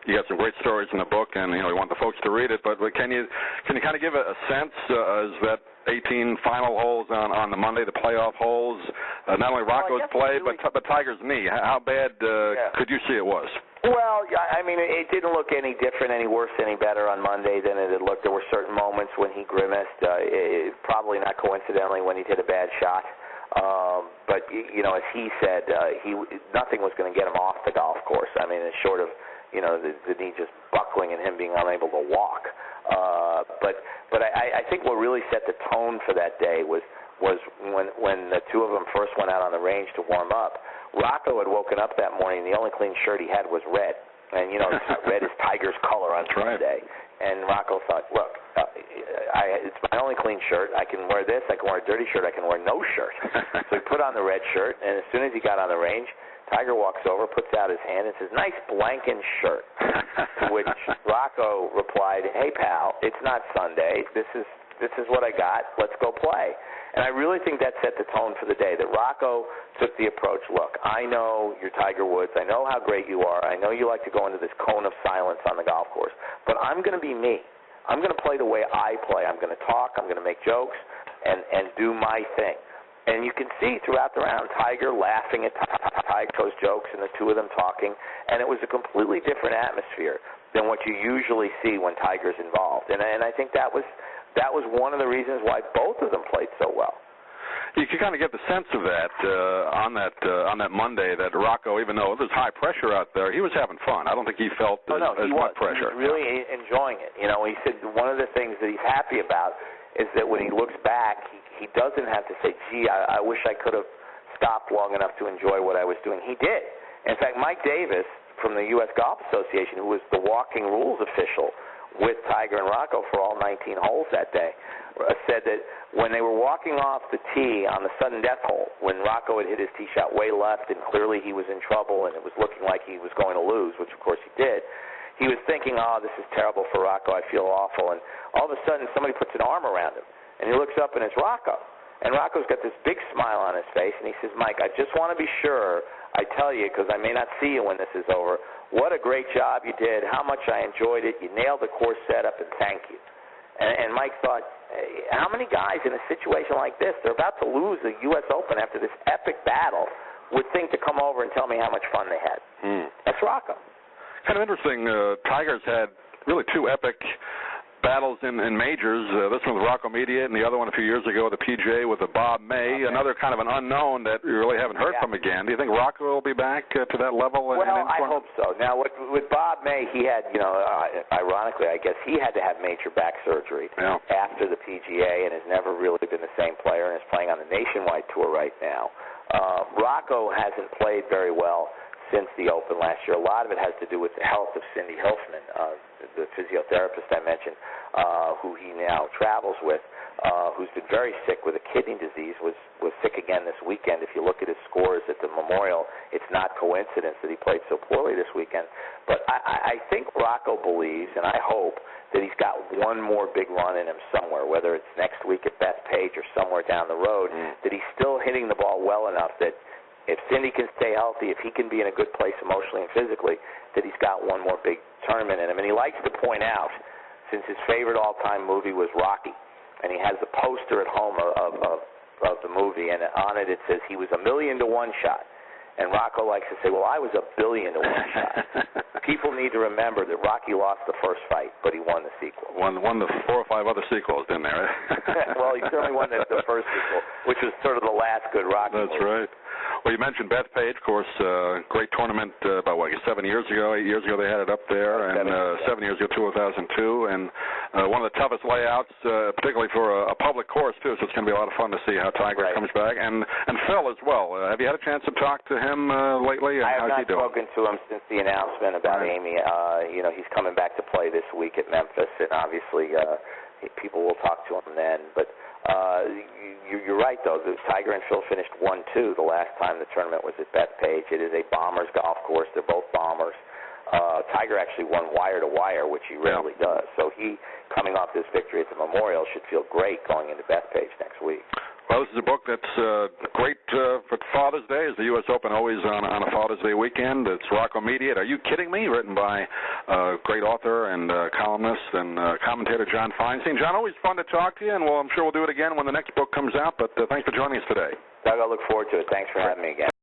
you got some great stories in the book, and we want the folks to read it. But can you kind of give a sense as that 18 final holes on the Monday, the playoff holes, not only Rocco's play, but Tiger's knee? How bad could you see it was? Well, I mean, it didn't look any different, any worse, any better on Monday than it had looked. There were certain moments when he grimaced, probably not coincidentally when he hit a bad shot. But, as he said, nothing was going to get him off the golf course. I mean, it's short of, the knee just buckling and him being unable to walk. But I think what really set the tone for that day was when the two of them first went out on the range to warm up. Rocco had woken up that morning, and the only clean shirt he had was red. And, red is Tiger's color on Sunday. And Rocco thought, look, it's my only clean shirt. I can wear this. I can wear a dirty shirt. I can wear no shirt. So he put on the red shirt, and as soon as he got on the range, Tiger walks over, puts out his hand, and says, "Nice blanking shirt." To which Rocco replied, "Hey, pal, it's not Sunday. This is what I got. Let's go play." And I really think that set the tone for the day, that Rocco took the approach, look, I know you're Tiger Woods. I know how great you are. I know you like to go into this cone of silence on the golf course. But I'm going to be me. I'm going to play the way I play. I'm going to talk. I'm going to make jokes and do my thing. And you can see throughout the round Tiger laughing at Tiger's jokes and the two of them talking. And it was a completely different atmosphere than what you usually see when Tiger's involved. And I think that was one of the reasons why both of them played so well. You can kind of get the sense of that on that Monday, that Rocco, even though there's high pressure out there, he was having fun. I don't think he felt as much pressure. He was really enjoying it. He said one of the things that he's happy about is that when he looks back, he doesn't have to say, gee, I wish I could have stopped long enough to enjoy what I was doing. He did. In fact, Mike Davis from the U.S. Golf Association, who was the walking rules official with Tiger and Rocco for all 19 holes that day, said that when they were walking off the tee on the sudden death hole, when Rocco had hit his tee shot way left and clearly he was in trouble and it was looking like he was going to lose, which of course he did, he was thinking, oh, this is terrible for Rocco, I feel awful. And all of a sudden somebody puts an arm around him and he looks up and it's Rocco. And Rocco's got this big smile on his face and he says, Mike, I just want to be sure I tell you, because I may not see you when this is over, what a great job you did, how much I enjoyed it, you nailed the course setup, and thank you. And Mike thought, hey, how many guys in a situation like this, they're about to lose the U.S. Open after this epic battle, would think to come over and tell me how much fun they had? That's Rocco. Kind of interesting. Tiger's had really two epic battles in majors. This one with Rocco Mediate, and the other one a few years ago with the PGA with Bob May, another kind of an unknown that you really haven't heard from again. Do you think Rocco will be back to that level? Well, I hope so. Now, with Bob May, he had, ironically, I guess, he had to have major back surgery after the PGA and has never really been the same player and is playing on the Nationwide Tour right now. Rocco hasn't played very well since the Open last year. A lot of it has to do with the health of Cindy Hilfman, the physiotherapist I mentioned, who he now travels with, who's been very sick with a kidney disease, was sick again this weekend. If you look at his scores at the Memorial, it's not coincidence that he played so poorly this weekend. But I think Rocco believes, and I hope, that he's got one more big run in him somewhere, whether it's next week at Bethpage or somewhere down the road, that he's still hitting the ball well enough that if Cindy can stay healthy, if he can be in a good place emotionally and physically, that he's got one more big tournament in him. And he likes to point out, since his favorite all-time movie was Rocky, and he has the poster at home of the movie, and on it says he was 1,000,000 to 1 shot. And Rocco likes to say, well, I was 1,000,000,000 to 1 shot. People need to remember that Rocky lost the first fight, but he won the sequel. Won the 4 or 5 other sequels, didn't there? Well, he certainly won the first sequel, which was sort of the last good Rocky movie. That's right. Well, you mentioned Bethpage, of course, great tournament about, 7 years ago, 8 years ago they had it up there, and 7 years ago, 2002, and one of the toughest layouts, particularly for a public course, too, so it's going to be a lot of fun to see how Tiger comes back, and Phil as well. Have you had a chance to talk to him lately? I have not spoken to him since the announcement about Amy. He's coming back to play this week at Memphis, and obviously people will talk to him then, but you're right, though. Tiger and Phil finished 1-2 the last time the tournament was at Bethpage. It is a bomber's golf course. They're both bombers. Tiger actually won wire to wire, which he rarely does. So he, coming off this victory at the Memorial, should feel great going into Bethpage next week. Well, this is a book that's great for Father's Day. Is the U.S. Open always on a Father's Day weekend? It's Rocco Mediate. Are you kidding me? Written by great author and columnist and commentator John Feinstein. John, always fun to talk to you, and I'm sure we'll do it again when the next book comes out. But thanks for joining us today. Doug, I look forward to it. Thanks for having me again.